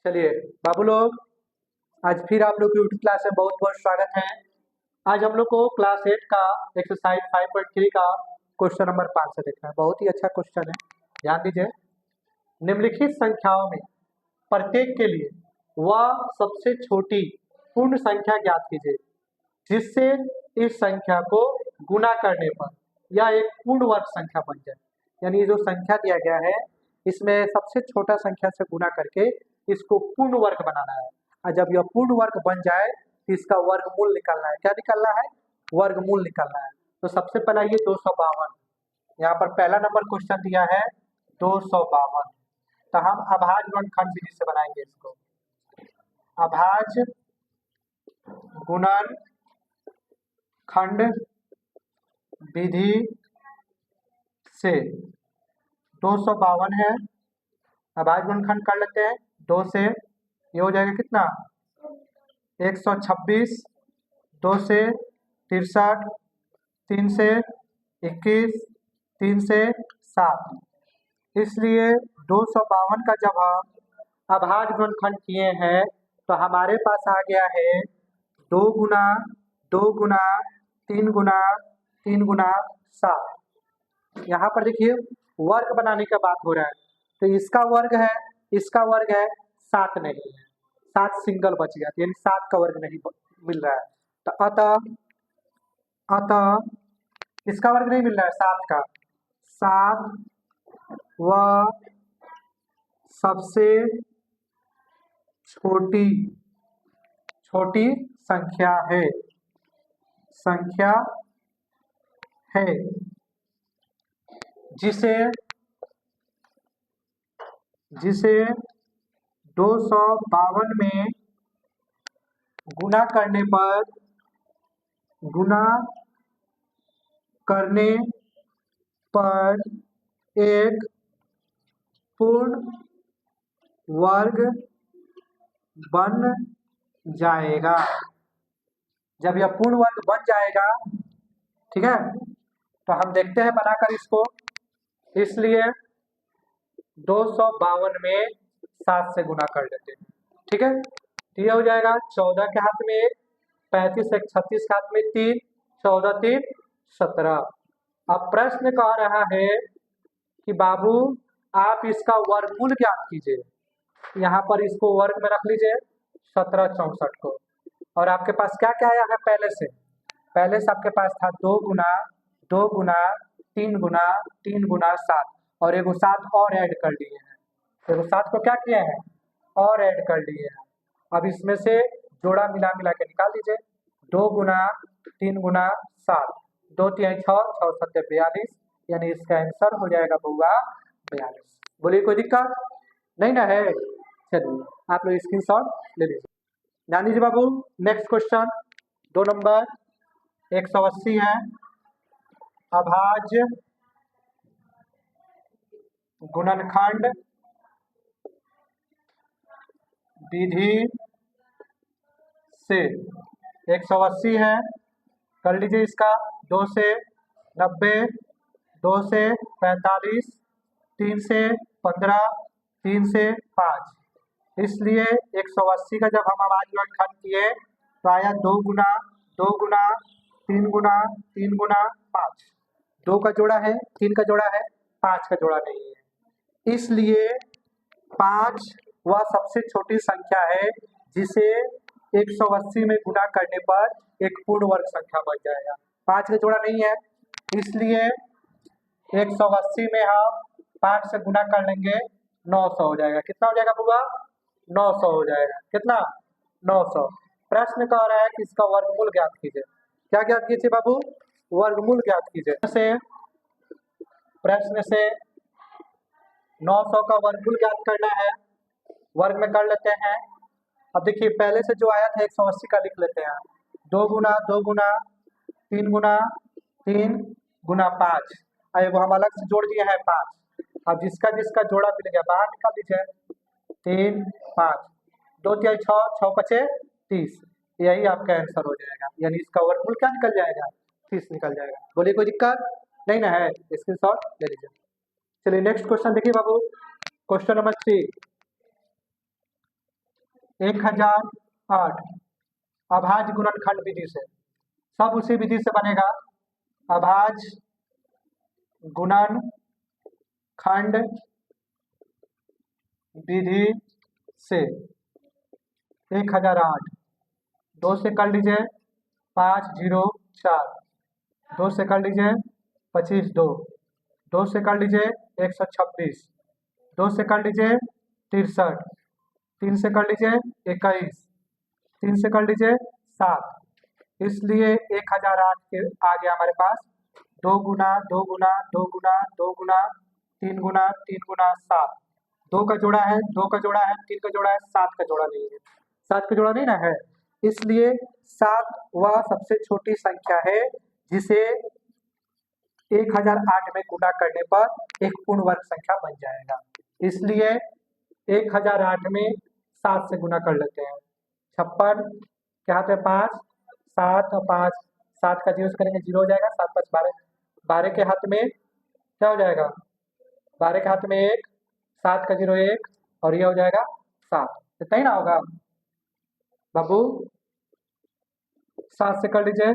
चलिए बाबू लोग, आज फिर आप लोग की यूट्यूब क्लास में बहुत बहुत स्वागत है। आज हम लोग को क्लास 8 का एक्सरसाइज 5.3 का क्वेश्चन नंबर 5 से देखना है। बहुत ही अच्छा क्वेश्चन है, ध्यान दीजिए। निम्नलिखित संख्याओं में प्रत्येक के लिए वह सबसे छोटी पूर्ण संख्या ज्ञात कीजिए जिससे इस संख्या को गुणा करने पर यह एक पूर्ण वर्ग संख्या बन जाए। यानी ये जो संख्या दिया गया है इसमें सबसे छोटा संख्या से गुणा करके इसको पूर्ण वर्ग बनाना है, और जब यह पूर्ण वर्ग बन जाए तो इसका वर्गमूल निकालना है। क्या निकालना है? वर्गमूल निकालना है। तो सबसे पहला ये 252, यहाँ पर पहला नंबर क्वेश्चन दिया है 252। तो हम अभाज्य गुणनखंड विधि से बनाएंगे इसको। अभाज्य गुणनखंड विधि से 252 है, अभाज्य गुणनखंड कर लेते हैं। 2 से ये हो जाएगा कितना? 126, 2 से 63, 3 से 21, 3 से 7। इसलिए 252 का जब हम अभाज्य गुणनखंड किए हैं तो हमारे पास आ गया है 2 गुना 2 गुना 3 गुना 3 गुना 7। यहाँ पर देखिए वर्ग बनाने का बात हो रहा है, तो इसका वर्ग है, इसका वर्ग है, 7 नहीं है, 7 सिंगल बच गया, यानी 7 का वर्ग नहीं मिल रहा है। तो अतः इसका वर्ग नहीं मिल रहा है 7 का। 7 वह सबसे छोटी संख्या है जिसे 252 में गुणा करने पर एक पूर्ण वर्ग बन जाएगा। जब यह पूर्ण वर्ग बन जाएगा, ठीक है, तो हम देखते हैं बनाकर इसको। इसलिए 252 में 7 से गुणा कर लेते हैं, ठीक है। तो यह हो जाएगा 14 के हाथ में 1, 35 1 36 के हाथ में 3, 14 3 17। अब प्रश्न कह रहा है कि बाबू आप इसका वर्गमूल ज्ञात कीजिए। यहाँ पर इसको वर्ग में रख लीजिए 1764 को। और आपके पास क्या क्या आया है? पहले से आपके पास था 2 गुना 2 गुना 3 गुना 3 गुना 7, और एगो 7 और ऐड कर लिए हैं। एगो 7 को क्या किया है? और ऐड कर लिए हैं। अब इसमें से जोड़ा मिला के निकाल दीजिए। 2 गुना 3 गुना 7, 2 3 6 6 7 42, यानी इसका आंसर हो जाएगा बउआ 42। बोलिए कोई दिक्कत नहीं ना है? चलिए आप लोग स्क्रीनशॉट ले लीजिए। ध्यान दीजिए बाबू, नेक्स्ट क्वेश्चन 2 नंबर 180 है। अभाज्य गुणनखंड विधि से 180 है, कर लीजिए इसका। 2 से 90, 2 से 45, 3 से 15, 3 से 5। इसलिए 180 का जब हम अभाज्य गुणनखंड किए तो आया 2 गुना 2 गुना 3 गुना 3 गुना 5। 2 का जोड़ा है, 3 का जोड़ा है, 5 का जोड़ा नहीं है। इसलिए 5 वह सबसे छोटी संख्या है जिसे 180 में गुणा करने पर एक पूर्ण वर्ग संख्या बन जाएगा। 5 का जोड़ा नहीं है, इसलिए 180 में हम 5 से गुणा कर लेंगे 900 हो जाएगा। कितना हो जाएगा बुआ? 900 हो जाएगा। कितना? 900। प्रश्न कह रहा है कि इसका वर्गमूल ज्ञात कीजिए। क्या ज्ञात कीजिए बाबू? वर्गमूल ज्ञात कीजिए। प्रश्न से 900 का वर्गमूल ज्ञात करना है, वर्ग में कर लेते हैं। अब देखिए पहले से जो आया था 180 का लिख लेते हैं। 2 गुना 2 गुना 3 गुना 3 गुना 5, वो हम अलग से जोड़ दिए हैं 5। अब जिसका जोड़ा मिल गया बाहर निकाल दीजिए। 3 5 2 3 6 6 5 30, यही आपका आंसर हो जाएगा। यानी इसका वर्गमूल क्या निकल जाएगा? 30 निकल जाएगा। बोलिए कोई दिक्कत नहीं ना है? स्क्रीनशॉट ले लीजिए। चलिए नेक्स्ट क्वेश्चन देखिए बाबू, क्वेश्चन नंबर 3। 1008 अभाज्य गुणनखंड विधि से, सब उसी विधि से बनेगा। अभाज्य गुणनखंड विधि से 1008, 2 से कर लीजिए 504, 2 से कर लीजिए 25, 2 से कर लीजिए 126, 2 से कर लीजिए 63, 3 से कर लीजिए 21, 3 से कर लीजिए 7। इसलिए 1008 के आ गया हमारे पास 2 गुना 2 गुना 2 गुना 2 गुना 3 गुना 3 गुना 7। 2 का जोड़ा है, 2 का जोड़ा है, 3 का जोड़ा है, 7 का जोड़ा नहीं है। 7 का जोड़ा नहीं ना है, इसलिए 7 वह सबसे छोटी संख्या है जिसे 1008 में गुणा करने पर एक पूर्ण वर्ग संख्या बन जाएगा। इसलिए 1008 में 7 से गुणा कर लेते हैं। 56 क्या हाथ में 5, 7 और 5, 7 का 0 से करेंगे 0 हो जाएगा, 7 5 12, 12 के हाथ में क्या हो जाएगा, 12 के हाथ में 1, 7 का 0 1 और ये हो जाएगा 7। इतना ही ना होगा बाबू, 7 से कर लीजिए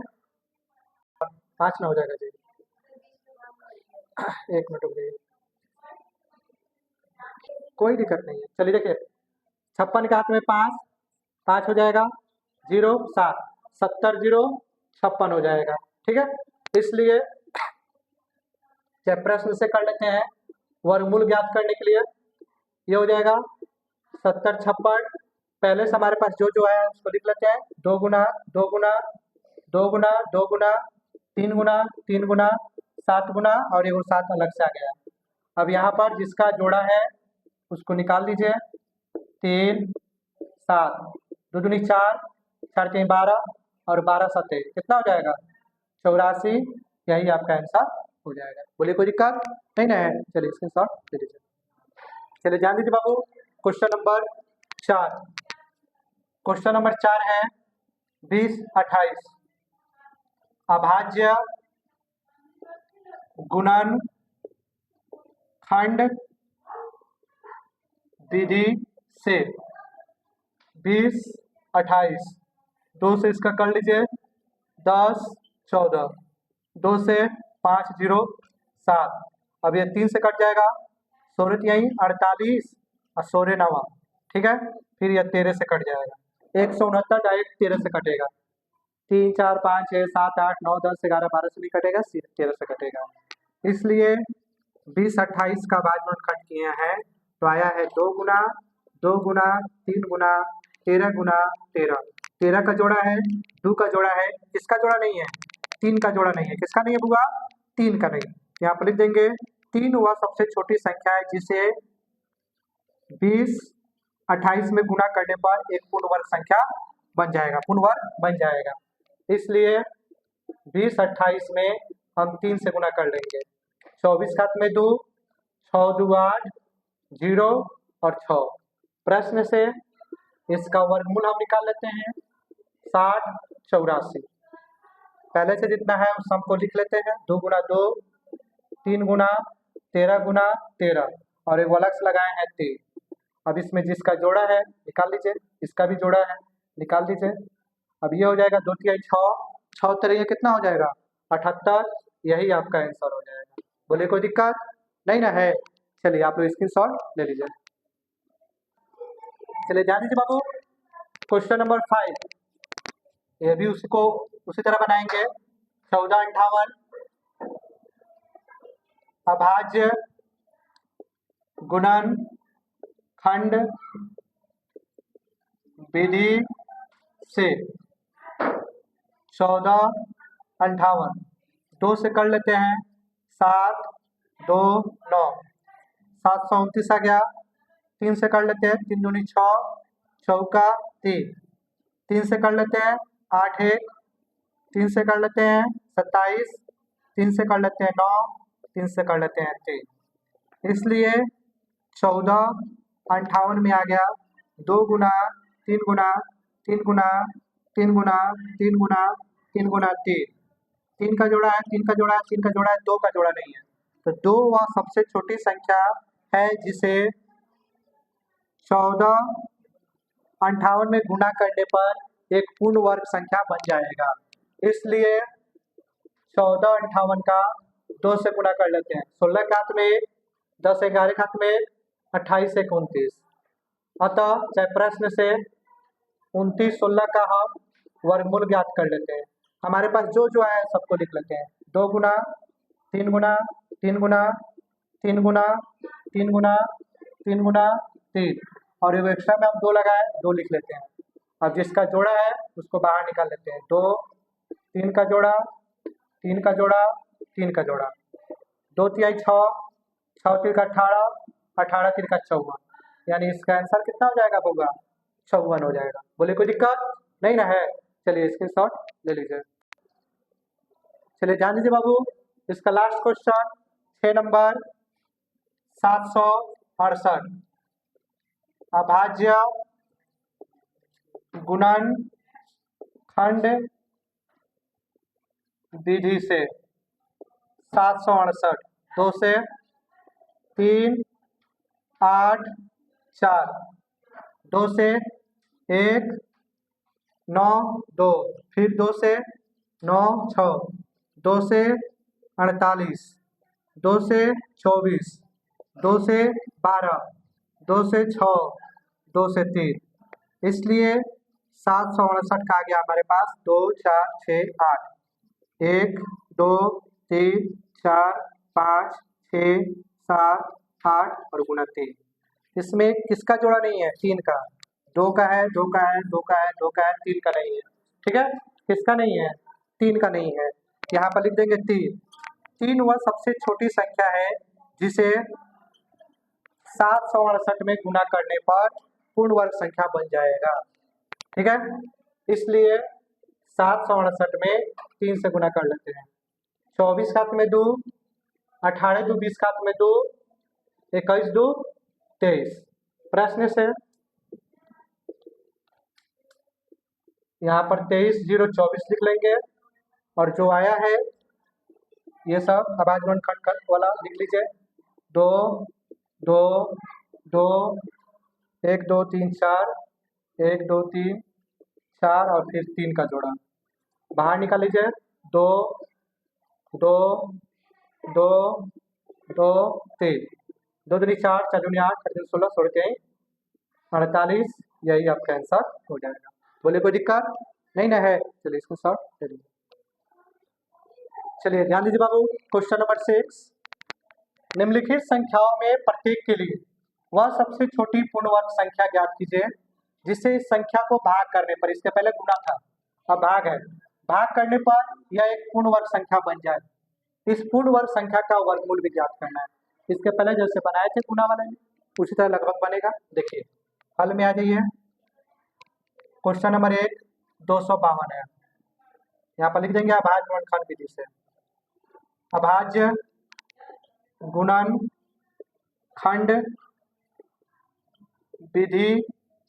5 ना हो जाएगा जी। 1 मिनट रुकिए, कोई दिक्कत नहीं है। चलिए देखिए 56 के हाथ में 5, 5 हो जाएगा 0 7, 70 0 56 हो जाएगा। ठीक है, इसलिए प्रश्न से कर लेते हैं वर्गमूल ज्ञात करने के लिए। ये हो जाएगा 70 56, पहले से हमारे पास जो है उसको लिख लेते हैं। 2 गुना 2 गुना 2 गुना 2 गुना 3 गुना 3 गुना 7 गुना और ये 7 अलग से आ गया। अब यहाँ पर जिसका जोड़ा है उसको निकाल लीजिए। 3 7 2 दूनी 4, 4 3 12 और 12 7 कितना हो जाएगा 84। यही आपका आंसर हो जाएगा। बोलिए कोई दिक्कत नहीं ना है। चलिए इसके शॉर्ट ले लीजिए। चलिए ध्यान दीजिए बाबू, क्वेश्चन नंबर 4। क्वेश्चन नंबर 4 है 20 28 अभाज्य गुणनखंड विधि से 20 28, 2 से इसका कर लीजिए 10 14, 2 से 5 0 7। अब ये 3 से कट जाएगा, 16 यहीं 48 और 16 9। ठीक है, फिर यह 13 से कट जाएगा। 169 डायरेक्ट 13 से कटेगा। 3 4 5 6 7 8 9 10 11 12 से नहीं कटेगा, सिर्फ 13 से कटेगा। इसलिए 20 28 का भाज्य खंड किए हैं तो आया है 2 गुना 2 गुना 3 गुना 13 गुना 13। 13 का जोड़ा है, 2 का जोड़ा है, किसका जोड़ा नहीं है, 3 का जोड़ा नहीं है। किसका नहीं है बुआ, 3 का नहीं। यहाँ पर लिख देंगे 3 वह सबसे छोटी संख्या है जिसे 20 28 में गुणा करने पर एक पूर्ण वर्ग संख्या बन जाएगा, पूर्ण वर्ग बन जाएगा। इसलिए 20 28 में हम 3 से गुणा कर लेंगे। 24 का में 2, 6 2 8 0 और 6। प्रश्न से इसका वर्गमूल हम निकाल लेते हैं 60 84। पहले से जितना है उस सम को लिख लेते हैं। 2 गुना 2 3 गुना 13 गुना 13 और एक अलग से लगाए हैं 3। अब इसमें जिसका जोड़ा है निकाल लीजिए, इसका भी जोड़ा है निकाल दीजिए। अब ये हो जाएगा 2 3 6 6 3 कितना हो जाएगा 78। यही आपका आंसर हो जाएगा। बोले कोई दिक्कत नहीं ना है। चलिए आप लोग स्क्रीनशॉट ले लीजिए। चलिए ध्यान दीजिए बाबू, क्वेश्चन नंबर 5 ये भी उसको उसी तरह बनाएंगे। 14 58 अभाज्य गुणनखंड विधि से 14 58, 2 से कर लेते हैं 7 2 9, 729 आ गया। 3 से कर लेते हैं 3 दूनी 6 चौका 3, 3 से कर लेते हैं 8 1, 3 से कर लेते हैं 27, 3 से कर लेते हैं 9, 3 से कर लेते हैं 3। इसलिए 14 58 में आ गया 2 गुना 3 गुना 3 गुना 3 गुना 3 गुना 3 गुना 3। 3 का जोड़ा है, 3 का जोड़ा है, 3 का जोड़ा है, 2 का जोड़ा नहीं है। तो 2 वह सबसे छोटी संख्या है जिसे 14 58 में गुना करने पर एक पूर्ण वर्ग संख्या बन जाएगा। इसलिए 1458 का 2 से गुना कर लेते हैं। 16 के हाथ में 1, 10 11 के हाथ में 1, 28 1 29। अतः चाहे प्रश्न से 29 16 का हम वर्गमूल ज्ञात कर लेते हैं। हमारे पास जो जो आया है सबको लिख लेते हैं। 2 गुना 3 गुना 3 गुना 3 गुना 3 गुना 3 गुना 3, और एक एक्स्ट्रा में हम 2 लगाए 2 लिख लेते हैं। अब जिसका जोड़ा है उसको बाहर निकाल लेते हैं। 2 3 का जोड़ा 3 का जोड़ा 3 का जोड़ा, 2 तिहाई 6, 6 3 का 18, 18 3 का 54, यानी इसका आंसर कितना हो जाएगा होगा 54 हो जाएगा। बोले कोई दिक्कत नहीं ना है? चलिए स्क्रीनशॉट ले लीजिए। चलिए ध्यान दीजिए बाबू, इसका लास्ट क्वेश्चन 6 नंबर 768, अभाज्य गुणन खंड विधि से 768, 2 से 3 8 4, 2 से 1 9 2, फिर 2 से 9 6, 2 से 48, 2 से 24, 2 से 12, 2 से 6, 2 से 3, इसलिए 768 का आ गया हमारे पास 2 4 6 8, 1 2 3 4 5 6 7 8 और गुना 3। इसमें किसका जोड़ा नहीं है? 3 का। 2 का है, 2 का है, 2 का है, 2 का है, 3 का नहीं है। ठीक है, किसका नहीं है? 3 का नहीं है। यहाँ पर लिख देंगे 3। 3 वह सबसे छोटी संख्या है जिसे 768 में गुना करने पर पूर्ण वर्ग संख्या बन जाएगा। ठीक है, इसलिए 768 में 3 से गुना कर लेते हैं। 24 का हाथ में 2, 18 2 20 का हाथ में 2, 21 2 23। प्रश्न से यहाँ पर 23 0 24 लिख लेंगे, और जो आया है ये सब अभाज्य गुणनखंड वाला लिख लीजिए। 2 2 2 1 2 3 4, 1 2 3 4 और फिर 3 का जोड़ा बाहर निकाल लीजिए। 2 2 2 2 3, 2 दूनी 4 4 दूनी 8 8 16 16 23 48, यही आपका आंसर हो जाएगा। बोले कोई दिक्कत नहीं ना है? चलिए इसको शॉर्ट ले लीजिए। चलिए ध्यान दीजिए बाबू, क्वेश्चन नंबर 6, निम्नलिखित संख्याओं में प्रत्येक के लिए वह सबसे छोटी पूर्ण वर्ग संख्या ज्ञात कीजिए जिसे इस संख्या को भाग करने पर, इसके पहले गुना था अब भाग है, भाग करने पर यह एक पूर्ण वर्ग संख्या बन जाए। इस पूर्ण वर्ग संख्या का वर्गमूल भी ज्ञात करना है। इसके पहले जैसे बनाए थे गुना वाले में उसी तरह लगभग बनेगा। देखिए हल में आ जाइए। क्वेश्चन नंबर 1 252 है, यहाँ पर लिख देंगे अभाज्य गुणनखंड विधि से। अभाज्य गुणन खंड विधि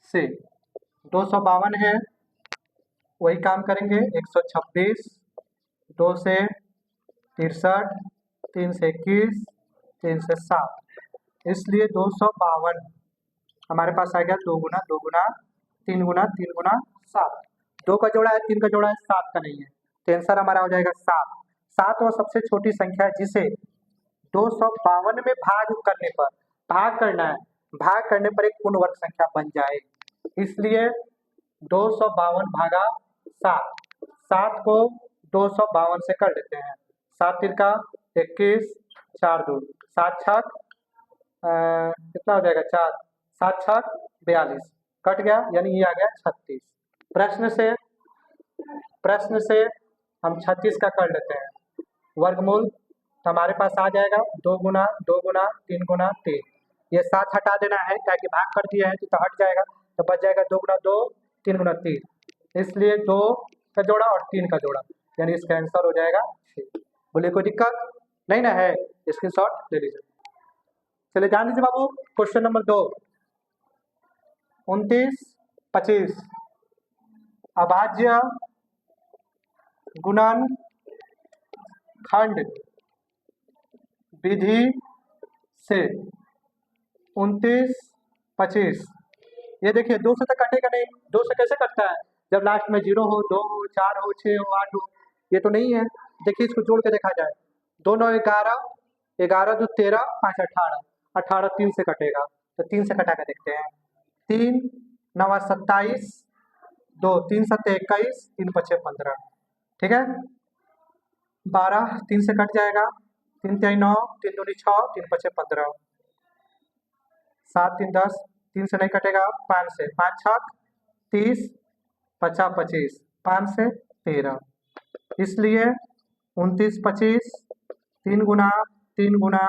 से 252 है, वही काम करेंगे। 126, 2 से 63, 3 से 21, 3 से 7, इसलिए 252 हमारे पास आ गया 2 गुना 2 गुना 3 गुना 3 गुना 7। 2 का जोड़ा है, 3 का जोड़ा है, 7 का नहीं है, तो आंसर हमारा हो जाएगा 7। 7 वह सबसे छोटी संख्या है जिसे 252 में भाग करने पर, भाग करना है, भाग करने पर एक पूर्ण वर्ग संख्या बन जाए, इसलिए 252 भागा 7। 7 को 252 से कर देते हैं। 7 3 का 21, 4 2, 7 छक कितना हो जाएगा 4, 7 छक 42, कट गया, यानी ये आ गया 36। प्रश्न से हम 36 का कर लेते हैं वर्गमूल, तो हमारे पास आ जाएगा 2 गुना 2 गुना 3 गुना 3। ये 7 हटा देना है क्या कि भाग कर दिया है तो हट जाएगा, तो बच जाएगा 2 गुना 2 3 गुना 3, इसलिए 2 का जोड़ा और 3 का जोड़ा, यानी इसका आंसर हो जाएगा 6। बोले कोई दिक्कत नहीं ना है? स्क्रीनशॉट ले लीजिए। चलिए ध्यान दीजिए बाबू, क्वेश्चन नंबर 2 29 25, अभाज्य गुणन खंड विधि से 29 25 ये देखिए 2 से तो कटेगा नहीं, 2 से कैसे कटता है, जब लास्ट में 0 हो, 2 हो, 4 हो, 6 हो, 8 हो, ये तो नहीं है। देखिए इसको जोड़ के देखा जाए, 2 9 11, 11 2 13, 5 18, 18 3 से कटेगा, तो 3 से कटा के देखते हैं। 3 9 27, 2 3 7 21, 3 5 15, ठीक है। 12 3 से कट जाएगा, 3 3 9, 3 2 6, 3 5 15, 7 3 10, 3 से नहीं कटेगा, 5 से, 5 6 30, 50 25, 5 से 13, इसलिए 29 25, 3 गुना 3 गुना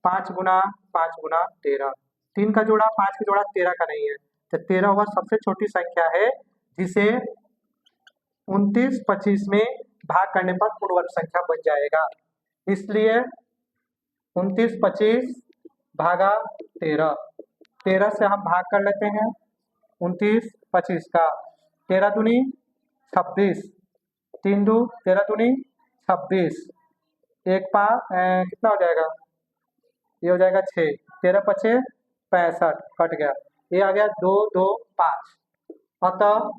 5 गुना 5 गुना 13, 3 का जोड़ा 5 का जोड़ा 13 का नहीं है, तो 13 वह सबसे छोटी संख्या है जिसे 29 25 में भाग करने पर पूर्ण वर्ग संख्या बन जाएगा। इसलिए 29 25 भागा 13, 13 से हम भाग कर लेते हैं 29 25 का, 13 दूनी 26, 3 2 13 दूनी 26, एक कितना हो जाएगा, ये हो जाएगा 6, 13 5 65, कट गया, ये आ गया 2 2 5। अतः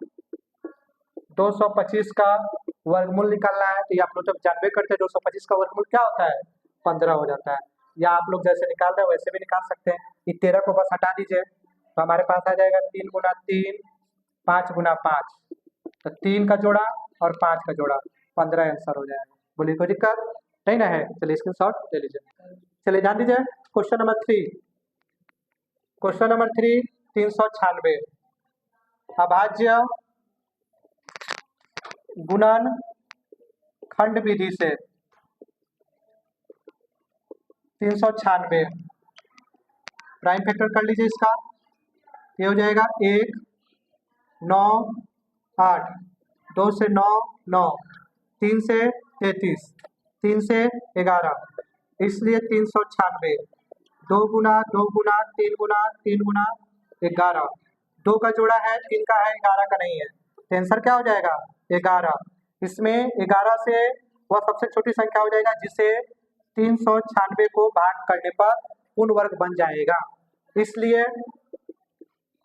225 का वर्गमूल निकालना है, तो ये आप लोग जब जानबे करते हैं 225 का वर्गमूल क्या होता है, 15 हो जाता है, या आप लोग जैसे निकाल रहे हैं वैसे भी निकाल सकते हैं। ये 13 को बस हटा दीजिए, तो हमारे पास आ जाएगा 3 गुना 3, 5 गुना 5, तो 3 का जोड़ा और 5 का जोड़ा, 15 आंसर हो जाएगा। बोलिए कोई दिक्कत नहीं ना है, चलिए स्क्रीनशॉट ले लीजिए। चलिए जान दीजिए क्वेश्चन नंबर 3। क्वेश्चन नंबर 3 396, अभाज्य गुणन खंड विधि से 396 प्राइम फैक्टर कर लीजिए इसका, ये हो जाएगा 1 9 8, 2 से 9 9, 3 से 33, 3 से 11, इसलिए 396, 2 गुना 2 गुना 3 गुना 3 गुना 11, 2 का जोड़ा है 3 का है 11 का नहीं है, तो आंसर क्या हो जाएगा 11। इसमें 11 से वह सबसे छोटी संख्या हो जाएगा जिसे 396 को भाग करने पर पूर्ण वर्ग बन जाएगा, इसलिए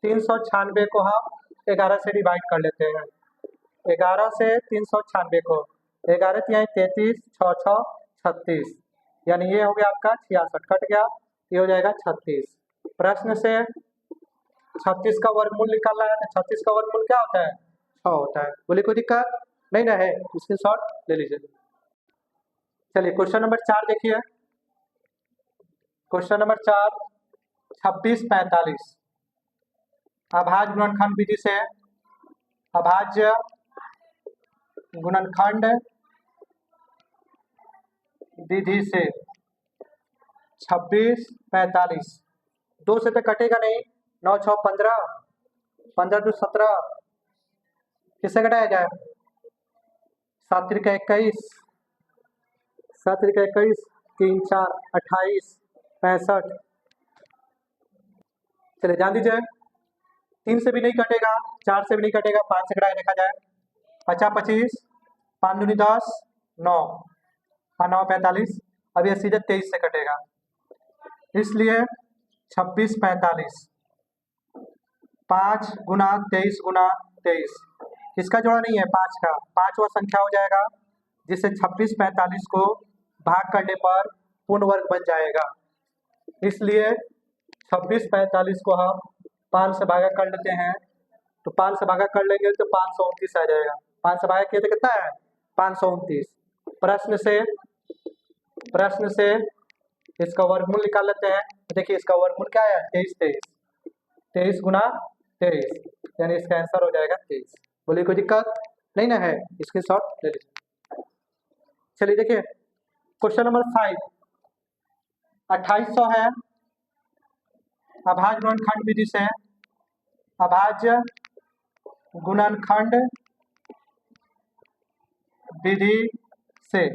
396 को हम 11 से डिवाइड कर लेते हैं। 11 से 396 को, 11 तिहाई 33, 6 6 36, यानी ये हो गया आपका 66, कट गया, ये हो जाएगा 36। प्रश्न से 36 का वर्गमूल निकालना है, तो 36 का वर्गमूल क्या होता है 6 होता है। बोलिए कोई दिक्कत नहीं ना है, स्क्रीनशॉट ले लीजिए। चलिए क्वेश्चन नंबर 4 देखिए, क्वेश्चन नंबर 4 26 45, अभाज्य गुणनखंड विधि से, अभाज्य गुणनखंड विधि से 26 45, 2 से तो कटेगा नहीं, 9 6 15, 15 2 17, किससे घटाया जाए, 7 3 21, 7 3 21, 3 4 28 65। चलिए जान दीजिए 3 से भी नहीं कटेगा, 4 से भी नहीं कटेगा, 5 से घटाया देखा जाए, 50 25, 5 दूनी 10, 9 9 45, अब ये सीधे 23 से कटेगा, इसलिए 26 45, 5 गुना 23 गुना 23, इसका जोड़ा नहीं है 5 का, 5वां संख्या हो जाएगा जिससे 26 45 को भाग करने पर पूर्ण वर्ग बन जाएगा, इसलिए 26 45 को हम 5 से भागा कर लेते हैं, तो 5 से भागा कर लेंगे तो 529 आ जाएगा, 5 से भागा किए तो कितना है 529। प्रश्न से इसका वर्गमूल निकाल लेते हैं, देखिए इसका वर्गमूल क्या है 23 23, 23 गुना 23, यानी इसका आंसर हो जाएगा 23। बोलिए कोई दिक्कत नहीं ना है, स्क्रीनशॉट ले लीजिए। चलिए देखिए क्वेश्चन नंबर 5 2800 है, अभाज्य गुणनखंड विधि से, अभाज्य गुणनखंड विधि से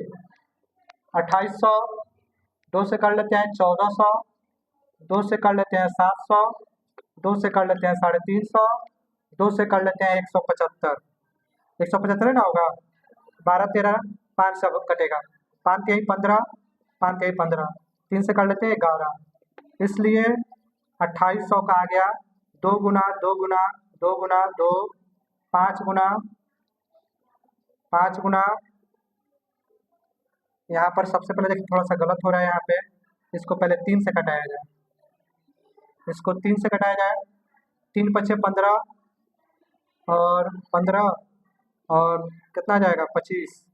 2800, 2 से कर लेते हैं 1400, 2 से कर लेते हैं 700, 2 से कर लेते हैं 350, 2 से कर लेते हैं 175, 175 है ना होगा, 12 13 5 से कटेगा, 5 3 15, 5 3 15, 3 से कर लेते हैं 11, इसलिए 2800 का आ गया 2 गुना 2 गुना 2 गुना 2, 5 गुना 5 गुना, यहाँ पर सबसे पहले देखिए थोड़ा सा गलत हो रहा है, यहाँ पे इसको पहले 3 से घटाया जाए, इसको 3 से घटाया जाए, 3 पचे 15 और 15 और कितना जाएगा 25,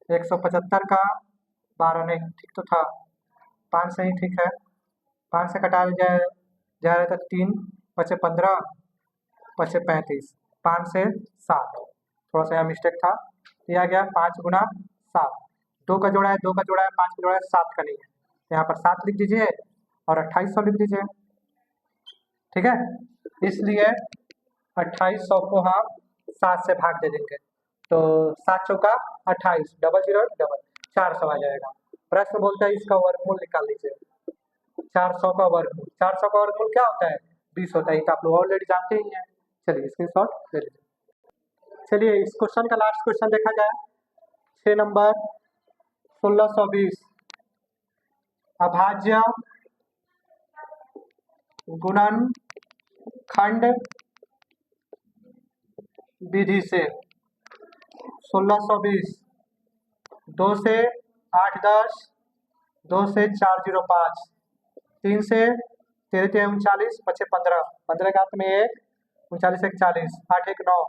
175 का 12 नहीं ठीक तो था, 5 से ही ठीक है, 5 से घटाया जा रहा था 3 पचे 15 पचे 35, 5 से 7, थोड़ा सा यहाँ मिस्टेक था, दिया गया 5 गुना 7, 2 का जोड़ा है 2 का जोड़ा है 5 का जोड़ा है 7 का नहीं है, यहाँ पर 7 लिख दीजिए और 2800 लिख दीजिए, ठीक है। इसलिए 2800 को हम 7 से भाग दे देंगे, तो 7 चौका 28, 00 डबल 400 आ जाएगा। प्रश्न बोलता है इसका वर्गमूल निकाल लीजिए, 400 का वर्गमूल, 400 का वर्गमूल क्या होता है 20 होता है, तो आप लोग ऑलरेडी जानते ही हैं। चलिए स्क्रीनशॉट ले लीजिए। चलिए इस क्वेश्चन का लास्ट क्वेश्चन देखा जाए, 6 नंबर 1620, अभाज्य गुणन खंड विधि से 1620, 2 से 8 10, 2 से 405, 3 से 13 39 पचे 15, 15 का हाथ में 1, 39 1 40, 8 1 9,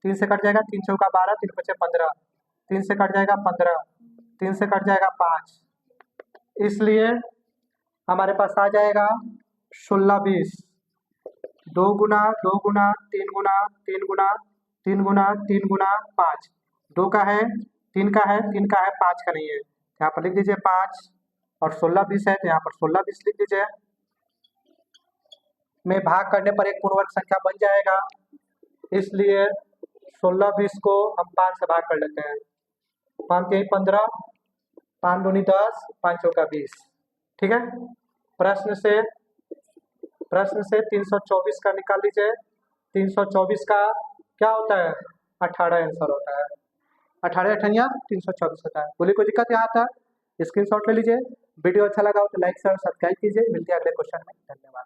3 से कट जाएगा 3 चौका 12, 3 पचे 15, 3 से कट जाएगा 15, 3 से कट जाएगा 5, इसलिए हमारे पास आ जाएगा 1620, 2 गुना 2 गुना 3 गुना 3 गुना 3 गुना 3 गुना 5, 2 का है 3 का है 3 का है 5 का नहीं है, यहाँ पर लिख दीजिए 5 और 1620 है तो यहाँ पर 1620 लिख दीजिए, में भाग करने पर एक पूर्ण वर्ग संख्या बन जाएगा, इसलिए 1620 को हम 5 से भाग कर लेते हैं, 5 3 15, 5 दूनी 10, 5 चौका 20, ठीक है। प्रश्न से 324 का निकाल लीजिए, 324 का क्या होता है 18 आंसर होता है, 18 अठनिया 324 होता है। बोली कोई दिक्कत यहाँ था, स्क्रीनशॉट ले लीजिए। वीडियो अच्छा लगा हो तो लाइक शेयर सब्सक्राइब कीजिए, मिलते हैं अगले क्वेश्चन में, धन्यवाद।